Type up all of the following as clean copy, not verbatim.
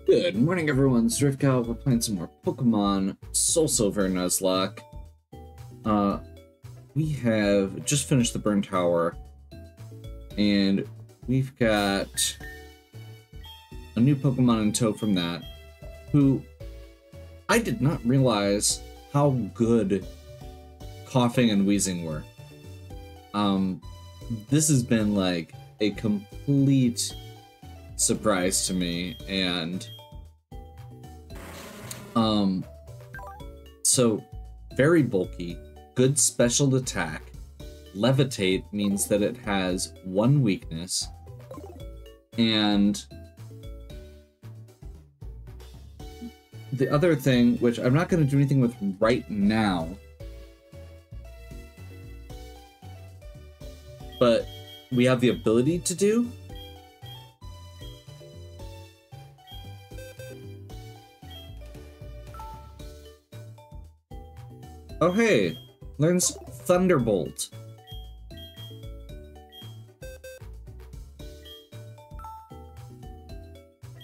Good morning, everyone. Driftcow. We're playing some more Pokemon SoulSilver Nuzlocke. We have just finished the Burn Tower, and we've got a new Pokemon in tow from that, who I did not realize how good coughing and wheezing were. This has been like a complete surprise to me, and so very bulky, good special attack. Levitate means that it has one weakness, and the other thing, which I'm not going to do anything with right now, but we have the ability to do, oh hey, learns Thunderbolt.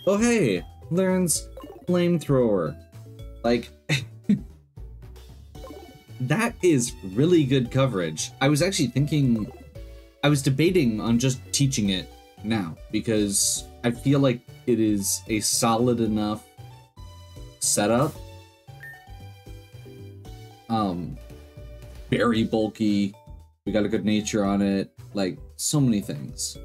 Oh hey, learns Flamethrower. Like, that is really good coverage. I was actually thinking, I was debating on just teaching it now, because I feel like it is a solid enough setup. Very bulky, we got a good nature on it, like, so many things.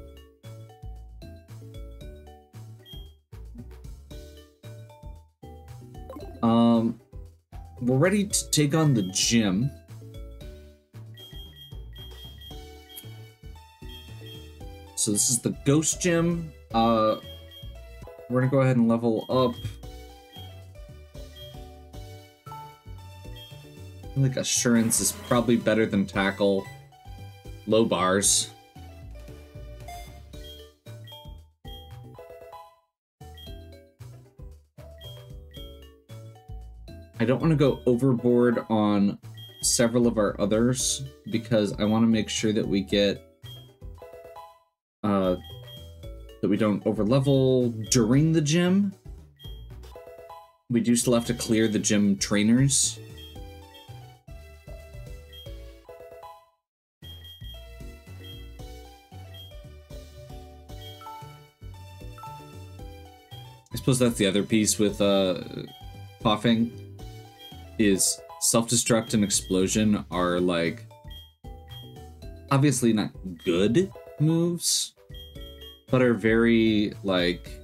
We're ready to take on the gym. So this is the Ghost Gym. We're gonna go ahead and level up. I feel like Assurance is probably better than Tackle. Low bars. I don't want to go overboard on several of our others, because I want to make sure that we get that we don't overlevel during the gym. We do still have to clear the gym trainers. I suppose that's the other piece with coughing, is self-destruct and explosion are, like, obviously not good moves, but are very, like,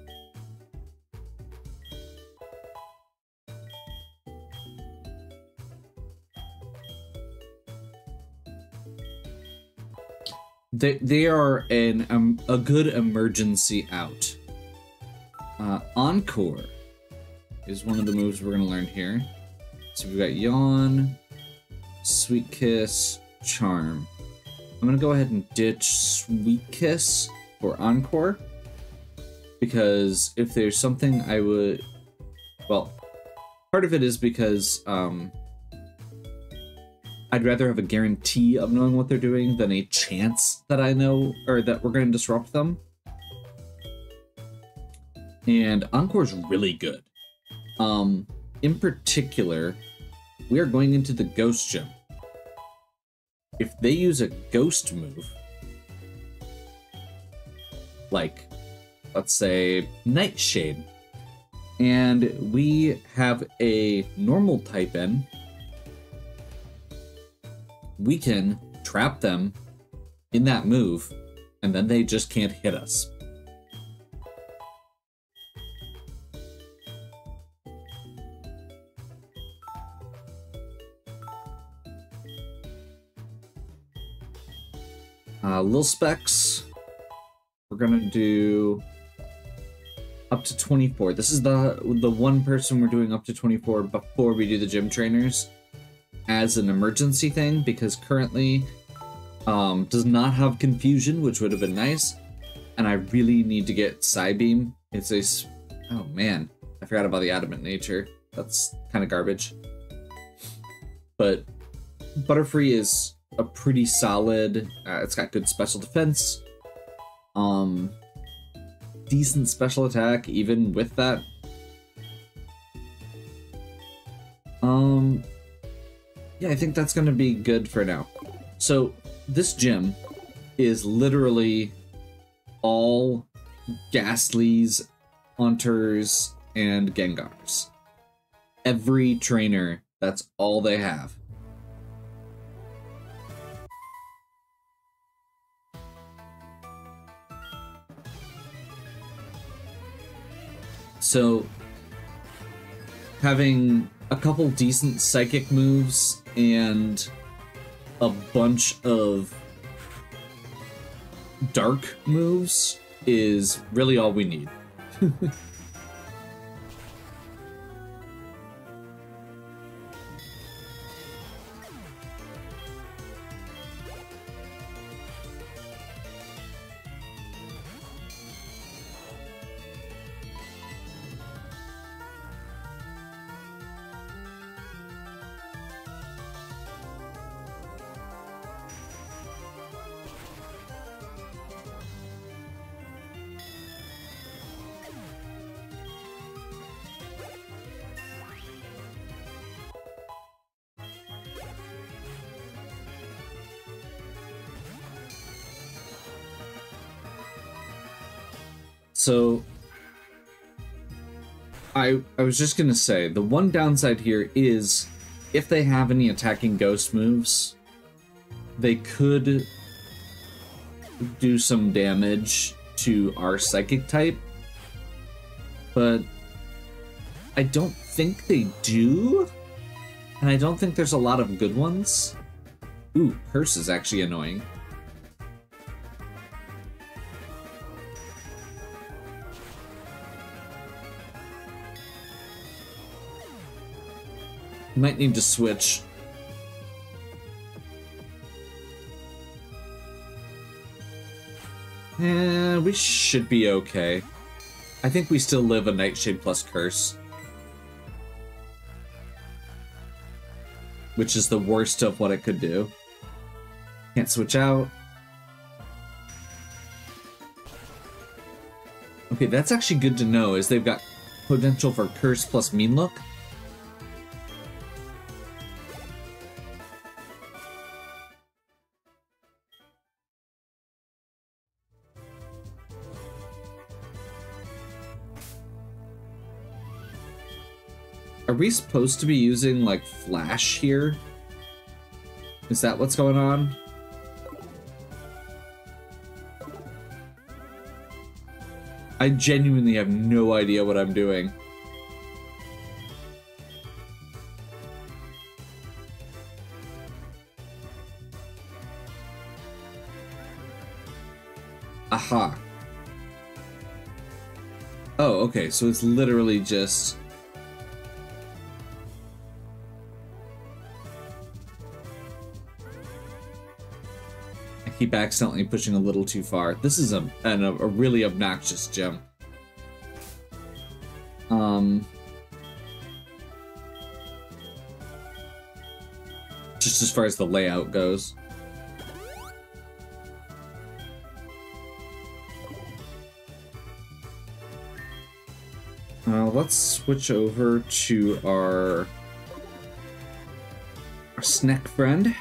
they are a good emergency out. Encore is one of the moves we're going to learn here. So we've got Yawn, Sweet Kiss, Charm. I'm going to go ahead and ditch Sweet Kiss for Encore, because if there's something I would... Well, part of it is because I'd rather have a guarantee of knowing what they're doing than a chance that I know, or that we're going to disrupt them. And Encore's really good. In particular, we are going into the Ghost Gym. If they use a Ghost move, like, let's say, Nightshade, and we have a normal type in, we can trap them in that move, and then they just can't hit us. Lil Specs, we're gonna do up to 24. This is the one person we're doing up to 24 before we do the gym trainers as an emergency thing, because currently does not have confusion, which would have been nice, and I really need to get Psybeam. It's a... oh man, I forgot about the adamant nature. That's kind of garbage. But Butterfree is a pretty solid, it's got good special defense, decent special attack even with that Yeah, I think that's gonna be good for now. So this gym is literally all Ghastlies, Haunters, and Gengars. Every trainer, that's all they have. So having a couple decent psychic moves and a bunch of dark moves is really all we need. So I was just gonna say, the one downside here is if they have any attacking ghost moves, they could do some damage to our psychic type, but I don't think they do, and I don't think there's a lot of good ones. Ooh, Curse is actually annoying. Might need to switch. We should be okay. I think we still live a Nightshade plus Curse. Which is the worst of what it could do. Can't switch out. Okay, that's actually good to know, is they've got potential for Curse plus Mean Look. Are we supposed to be using, like, Flash here? Is that what's going on? I genuinely have no idea what I'm doing. Aha. Oh, okay, so it's literally just... keep accidentally pushing a little too far. This is a really obnoxious gem. Just as far as the layout goes. Let's switch over to our snack friend.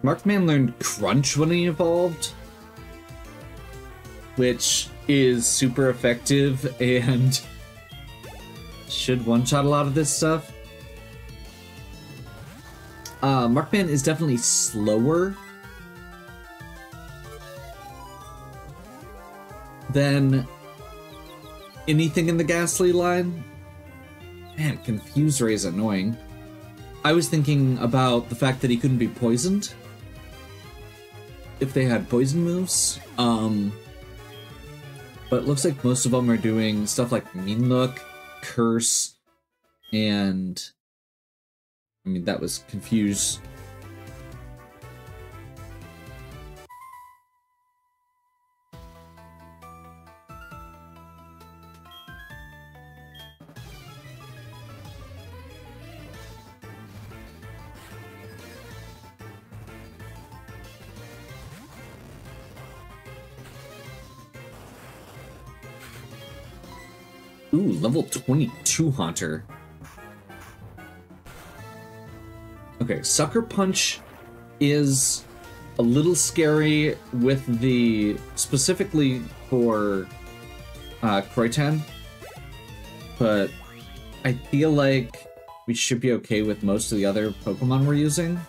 Markman learned Crunch when he evolved, which is super effective and should one-shot a lot of this stuff. Markman is definitely slower than anything in the Ghastly line. Man, Confuse Ray is annoying. I was thinking about the fact that he couldn't be poisoned if they had poison moves. But it looks like most of them are doing stuff like Mean Look, Curse, and... I mean, that was Confuse. Ooh, level 22 Haunter. Okay, Sucker Punch is a little scary with the... specifically for Croytan, but I feel like we should be okay with most of the other Pokemon we're using.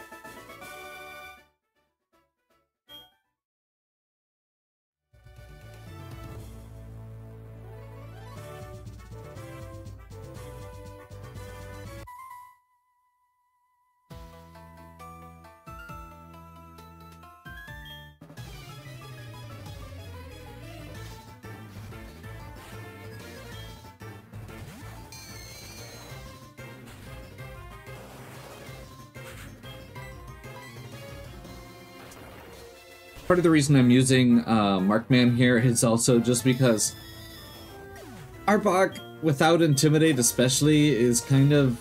Part of the reason I'm using Markman here is also just because Arbok, without Intimidate especially, is kind of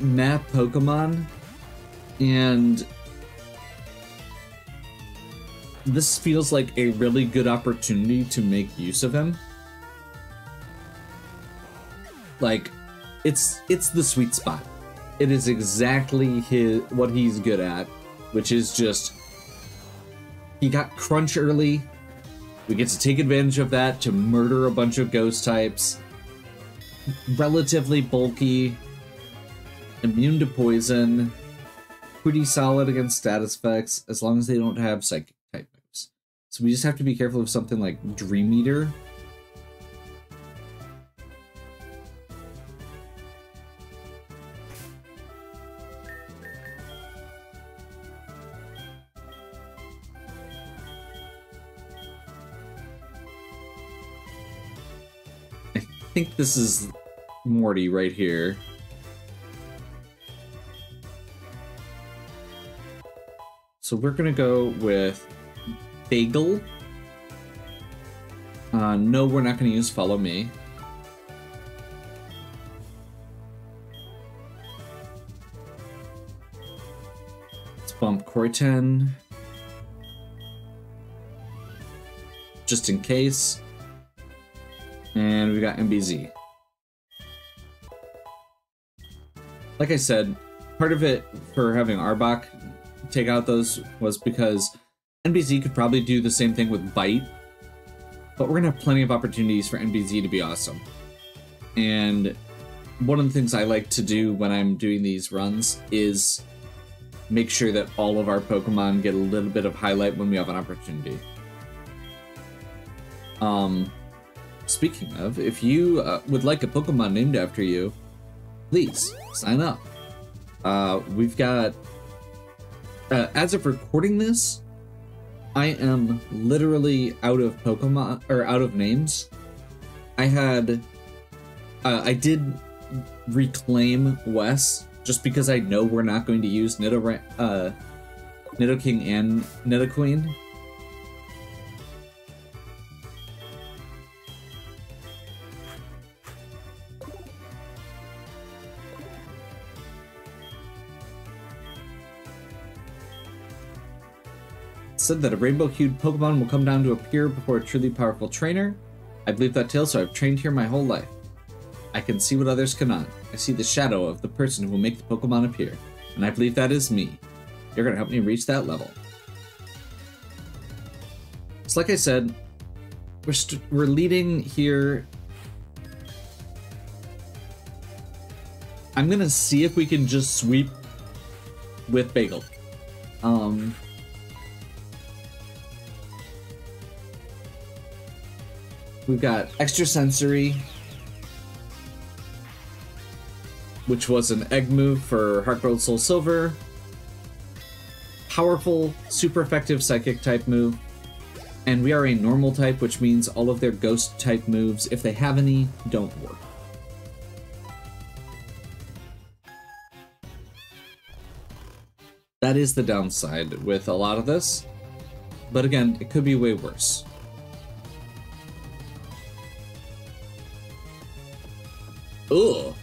meh Pokemon, and this feels like a really good opportunity to make use of him. Like, it's the sweet spot. It is exactly what he's good at, which is just... He got Crunch early. We get to take advantage of that to murder a bunch of ghost types. Relatively bulky. Immune to poison. Pretty solid against status effects, as long as they don't have psychic type moves. So we just have to be careful of something like Dream Eater. I think this is Morty right here. So we're gonna go with Bagel. No, we're not gonna use Follow Me. Let's bump Croytan. Just in case. And we got MBZ. Like I said, part of it for having Arbok take out those was because NBZ could probably do the same thing with Bite, but we're gonna have plenty of opportunities for NBZ to be awesome. And one of the things I like to do when I'm doing these runs is make sure that all of our Pokemon get a little bit of highlight when we have an opportunity. Speaking of, if you would like a Pokemon named after you, please sign up. We've got, as of recording this, I am literally out of Pokemon, or out of names. I did reclaim Wes, just because I know we're not going to use Nidoking and Nidoqueen. Said that a rainbow-hued Pokemon will come down to appear before a truly powerful trainer. I believe that tale, so I've trained here my whole life. I can see what others cannot. I see the shadow of the person who will make the Pokemon appear, and I believe that is me. You're gonna help me reach that level. So like I said, we're leading here. I'm gonna see if we can just sweep with Bagel. We've got Extrasensory, which was an egg move for Heart Gold, SoulSilver. Powerful, super effective Psychic type move. And we are a normal type, which means all of their Ghost type moves, if they have any, don't work. That is the downside with a lot of this. But again, it could be way worse. Ugh.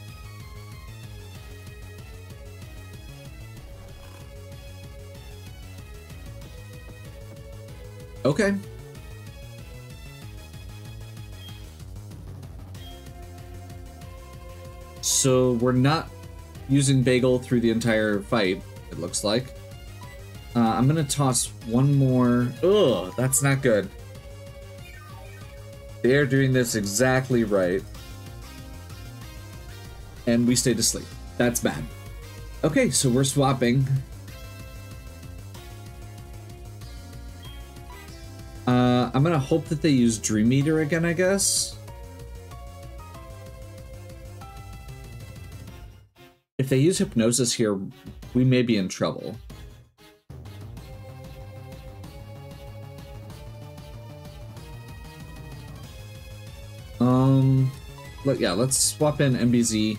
Okay. So we're not using Bagel through the entire fight, it looks like. I'm gonna toss one more. Ugh, that's not good. They're doing this exactly right. And we stayed asleep. That's bad. Okay, so we're swapping. I'm gonna hope that they use Dream Eater again, I guess. If they use Hypnosis here, we may be in trouble. Let's swap in MBZ.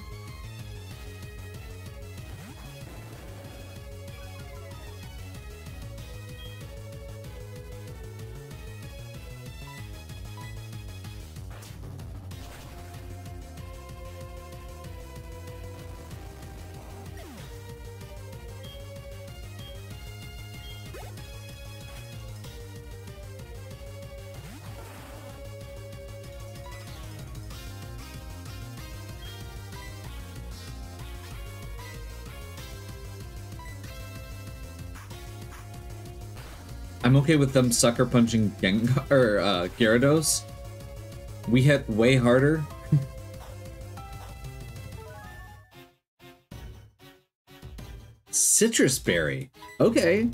I'm okay with them sucker punching Gengar or Gyarados. We hit way harder. Citrus Berry. Okay.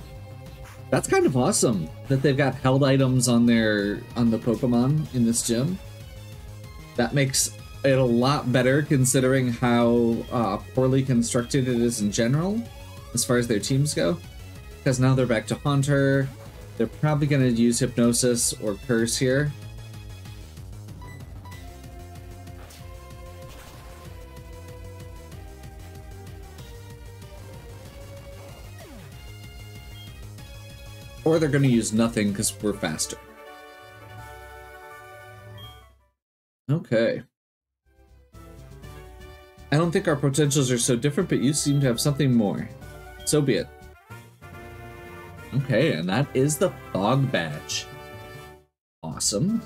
That's kind of awesome that they've got held items on the Pokemon in this gym. That makes it a lot better considering how poorly constructed it is in general as far as their teams go. Because now they're back to Haunter. They're probably going to use Hypnosis or Curse here. Or they're going to use nothing because we're faster. Okay. I don't think our potentials are so different, but you seem to have something more. So be it. Okay, and that is the Fog Badge. Awesome.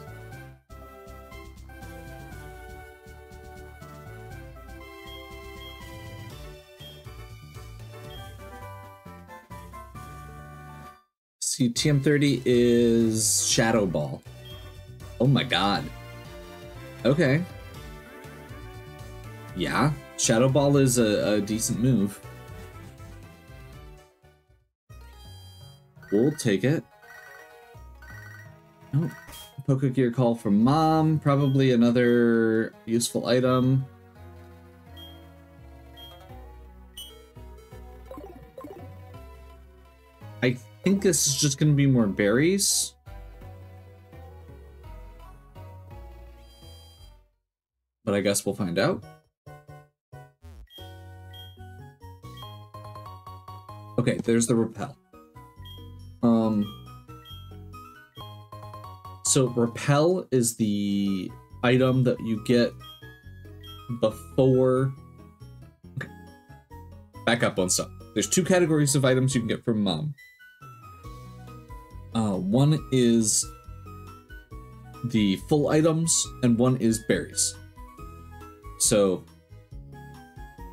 See, TM30 is Shadow Ball. Oh my god. Okay. Yeah, Shadow Ball is a decent move. We'll take it. Oh, Pokegear call from Mom. Probably another useful item. I think this is just going to be more berries. But I guess we'll find out. Okay, there's the Repel. So Repel is the item that you get before... Okay. Back up one step. There's two categories of items you can get from Mom. One is the full items, and one is berries. So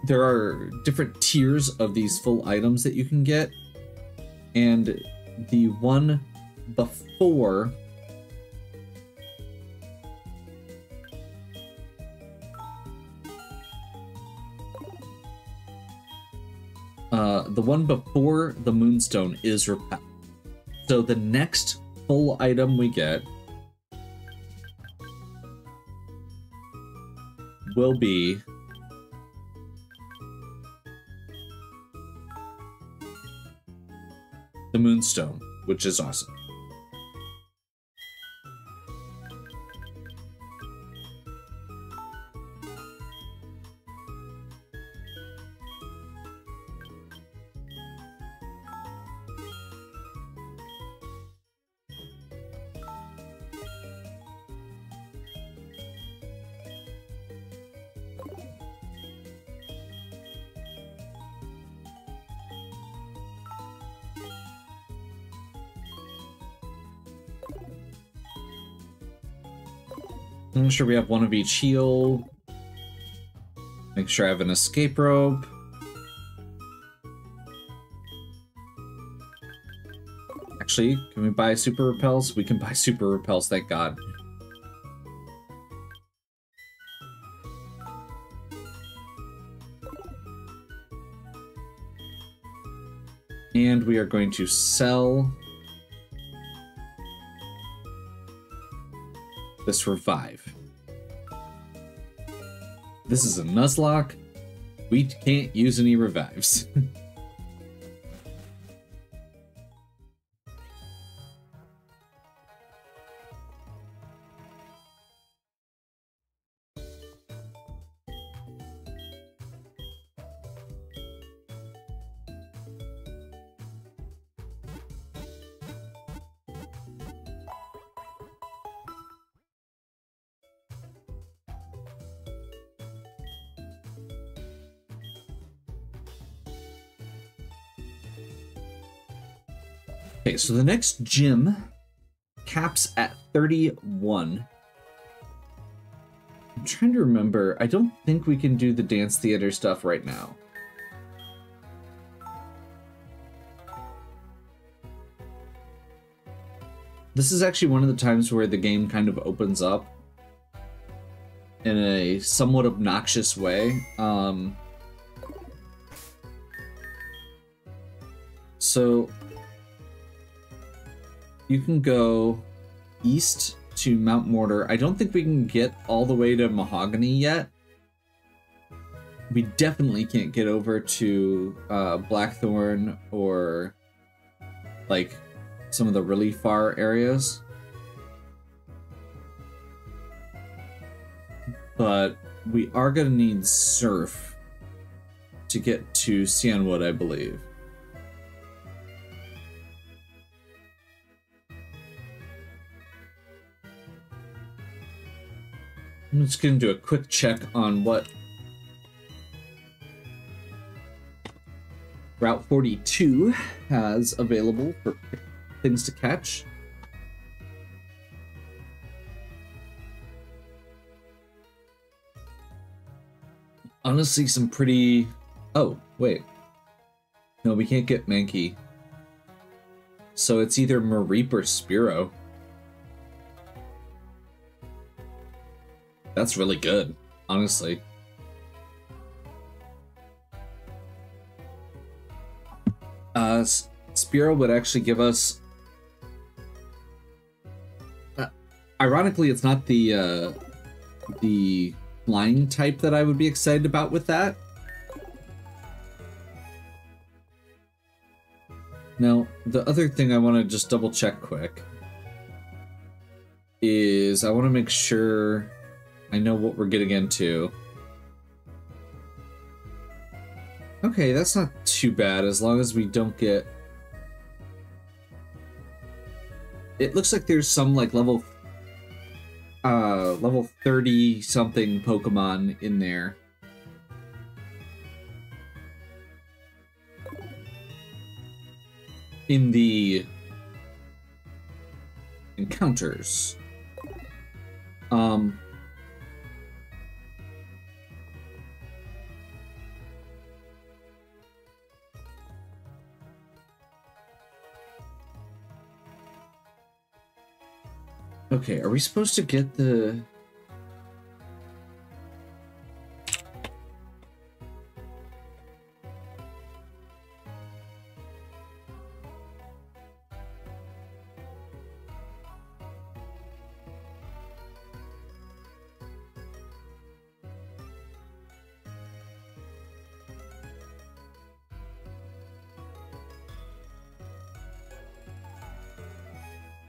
there are different tiers of these full items that you can get, and the one before the Moonstone is Repel. So the next full item we get will be the Moonstone, which is awesome. I'm sure we have one of each heal. Make sure I have an escape rope. Actually, can we buy super repels? We can buy super repels, thank God. And we are going to sell this revive. This is a Nuzlocke. We can't use any revives. Okay, so the next gym caps at 31. I'm trying to remember. I don't think we can do the dance theater stuff right now. This is actually one of the times where the game kind of opens up in a somewhat obnoxious way. So you can go east to Mount Mortar. I don't think we can get all the way to Mahogany yet. We definitely can't get over to Blackthorn or like some of the really far areas. But we are going to need Surf to get to Cianwood, I believe. I'm just going to do a quick check on what Route 42 has available for things to catch. Honestly, some pretty... Oh, wait. No, we can't get Mankey. So it's either Mareep or Spearow. That's really good, honestly. Spearow would actually give us... ironically, it's not the flying type that I would be excited about with that. Now, the other thing I want to just double check quick is I want to make sure I know what we're getting into. Okay, that's not too bad as long as we don't get... It looks like there's some like level 30 something Pokemon in there. In the encounters. Okay, are we supposed to get the...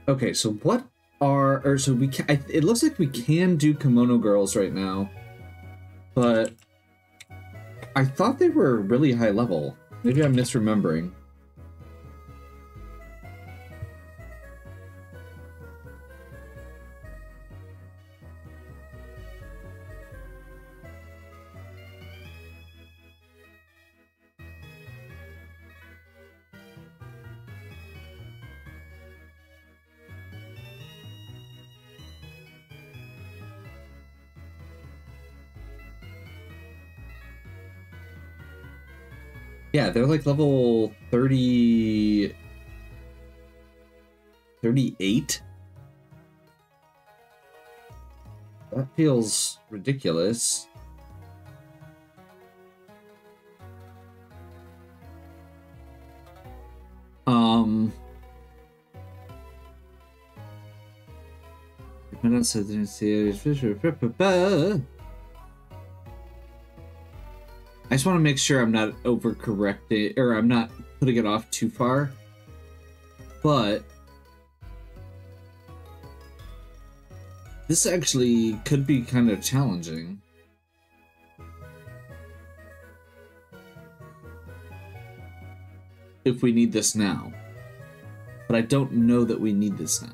Okay, so what are... Or so we can... it looks like we can do Kimono Girls right now, but I thought they were really high level. Maybe I'm misremembering. Yeah, they're like level 30... 38? That feels ridiculous. I just want to make sure I'm not overcorrecting, or I'm not putting it off too far. But this actually could be kind of challenging. If we need this now. But I don't know that we need this now.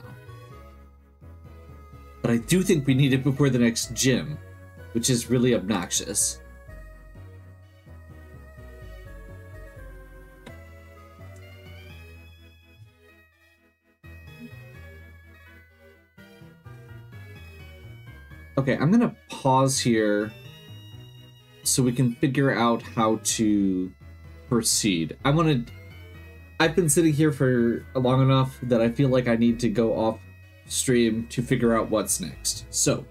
But I do think we need it before the next gym, which is really obnoxious. Okay, I'm gonna pause here so we can figure out how to proceed. I've been sitting here for long enough that I feel like I need to go off stream to figure out what's next. So,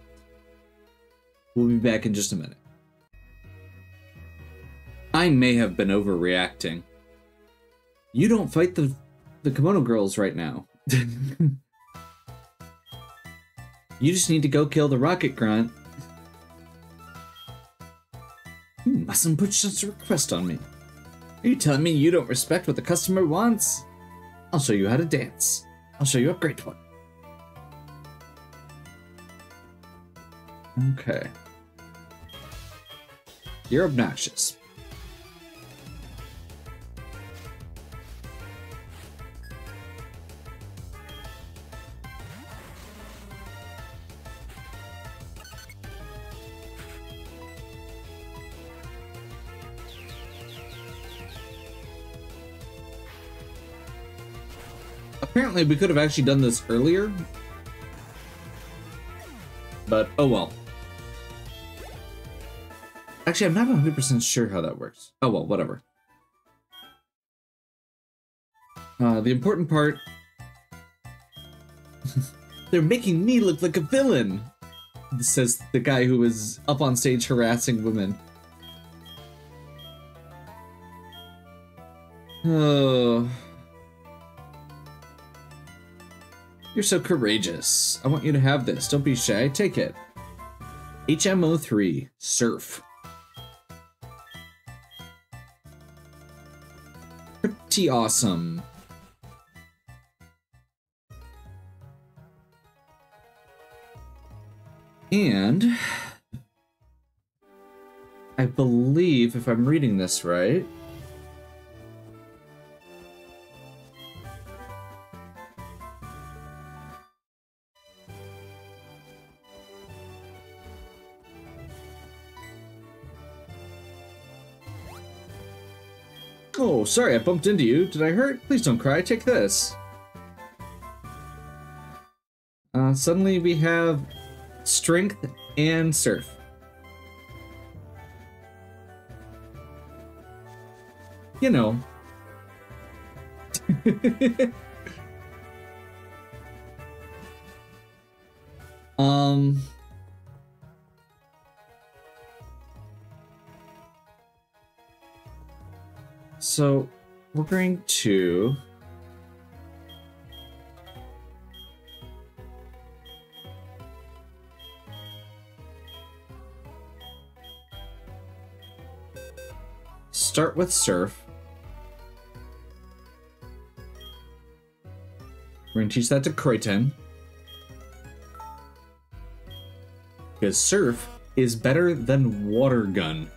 we'll be back in just a minute. I may have been overreacting. You don't fight the kimono girls right now. You just need to go kill the rocket grunt. You mustn't put such a request on me. Are you telling me you don't respect what the customer wants? I'll show you how to dance. I'll show you a great one. Okay. You're obnoxious. Apparently, we could have actually done this earlier. But, oh well. Actually, I'm not 100% sure how that works. Oh well, whatever. The important part... They're making me look like a villain! This says the guy who was up on stage harassing women. Oh... You're so courageous. I want you to have this. Don't be shy. Take it. HMO3. Surf. Pretty awesome. And I believe, if I'm reading this right, oh, sorry, I bumped into you. Did I hurt? Please don't cry. Take this. Suddenly we have strength and surf. You know. So we're going to start with surf. We're going to teach that to Croyton. Because surf is better than water gun.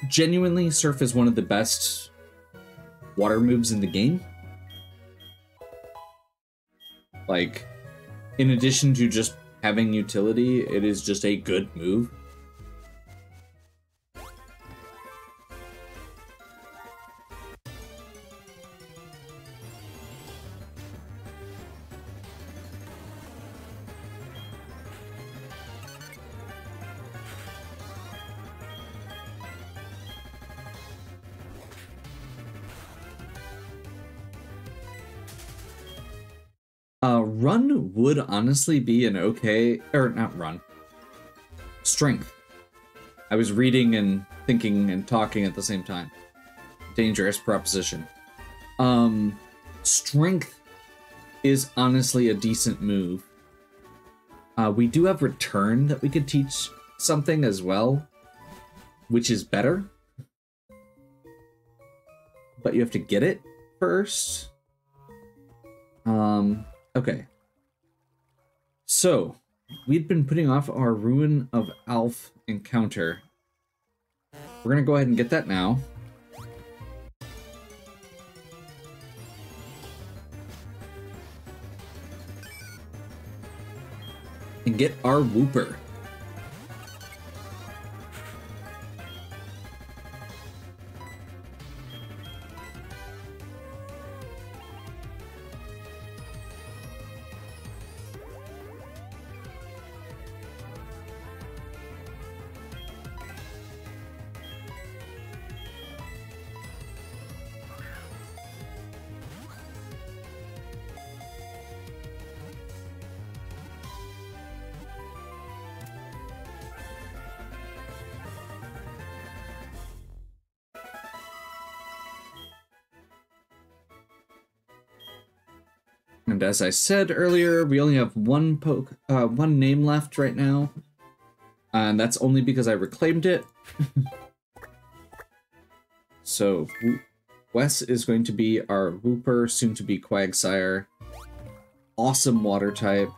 Genuinely, surf is one of the best water moves in the game. Like, in addition to just having utility, it is just a good move. Run would honestly be an okay, or not run. Strength. I was reading and thinking and talking at the same time. Dangerous proposition. Strength is honestly a decent move. We do have return that we could teach something as well, which is better. But you have to get it first. Okay. So, we'd been putting off our Ruin of Alf encounter. We're gonna go ahead and get that now. And get our Wooper. And as I said earlier, we only have one name left right now. And that's only because I reclaimed it. So, Wes is going to be our Wooper, soon to be Quagsire. Awesome water type.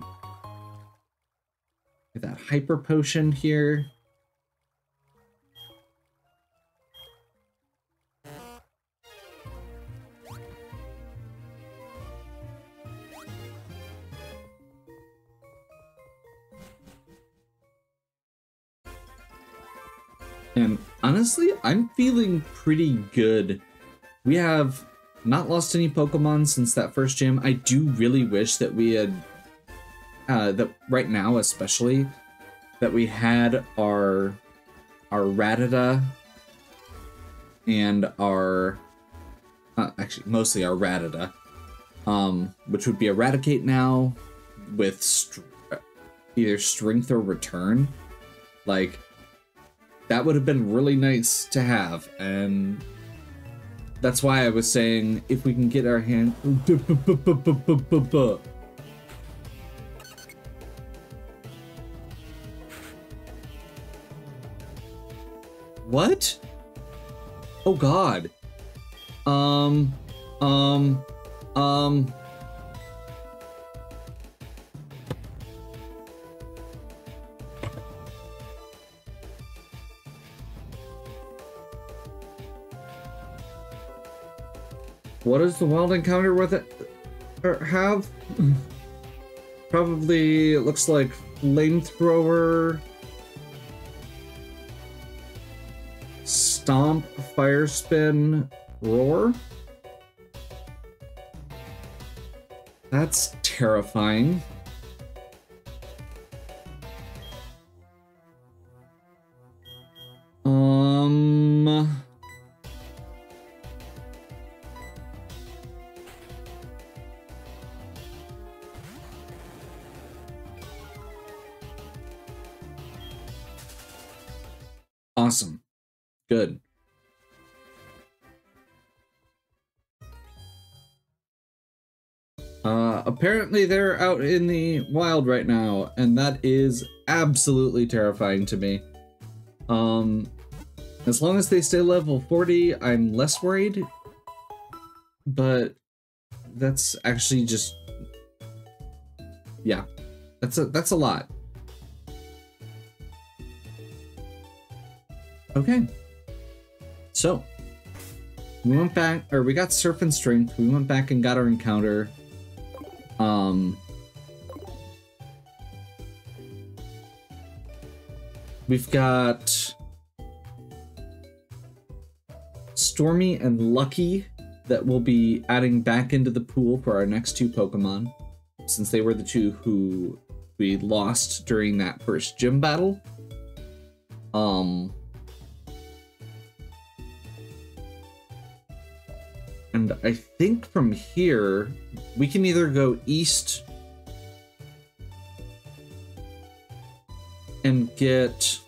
Get that Hyper Potion here. And honestly, I'm feeling pretty good. We have not lost any Pokemon since that first gym. I do really wish that we had, that right now especially, that we had our Rattata and our, actually mostly our Rattata, which would be Eradicate now with either Strength or Return. Like, that would have been really nice to have, and that's why I was saying if we can get our hand. What? Oh God. What does the wild encounter with it have? Probably looks like Flamethrower, Stomp, Fire Spin, Roar. That's terrifying. Awesome. Good. Apparently they're out in the wild right now, and that is absolutely terrifying to me. As long as they stay level 40, I'm less worried. But that's actually just, yeah, that's a lot. Okay, so we went back, or we got Surf and Strength. We went back and got our encounter. We've got Stormy and Lucky that we'll be adding back into the pool for our next two Pokemon, since they were the two who we lost during that first gym battle. And I think from here, we can either go east get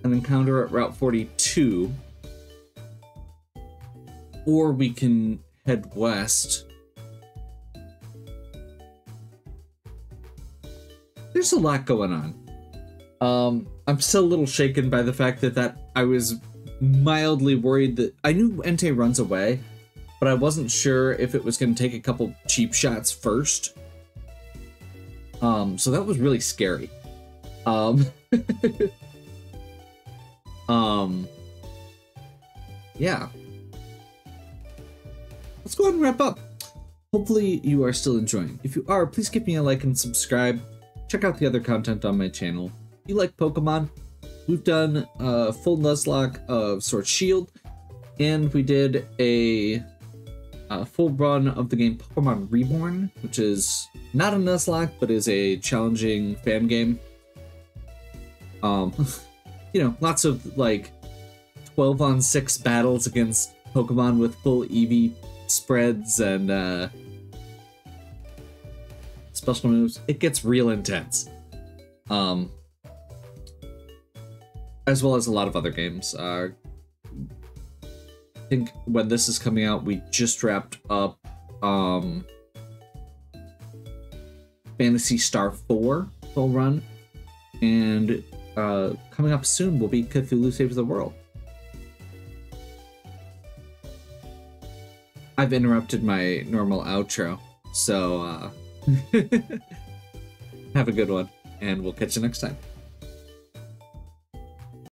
an encounter at Route 42, or we can head west. There's a lot going on. I'm still a little shaken by the fact that I was mildly worried that I knew Entei runs away, but I wasn't sure if it was going to take a couple cheap shots first. So that was really scary. Yeah. Let's go ahead and wrap up. Hopefully you are still enjoying. If you are, please give me a like and subscribe. Check out the other content on my channel. If you like Pokemon, we've done a full Nuzlocke of Sword Shield, and we did a full run of the game Pokemon Reborn, which is not a Nuzlocke, but is a challenging fan game. You know, lots of like 12-on-6 battles against Pokemon with full EV spreads and special moves. It gets real intense. As well as a lot of other games. I think when this is coming out, we just wrapped up Phantasy Star 4 full run, and coming up soon will be Cthulhu Saves the World. I've interrupted my normal outro, so have a good one, and we'll catch you next time.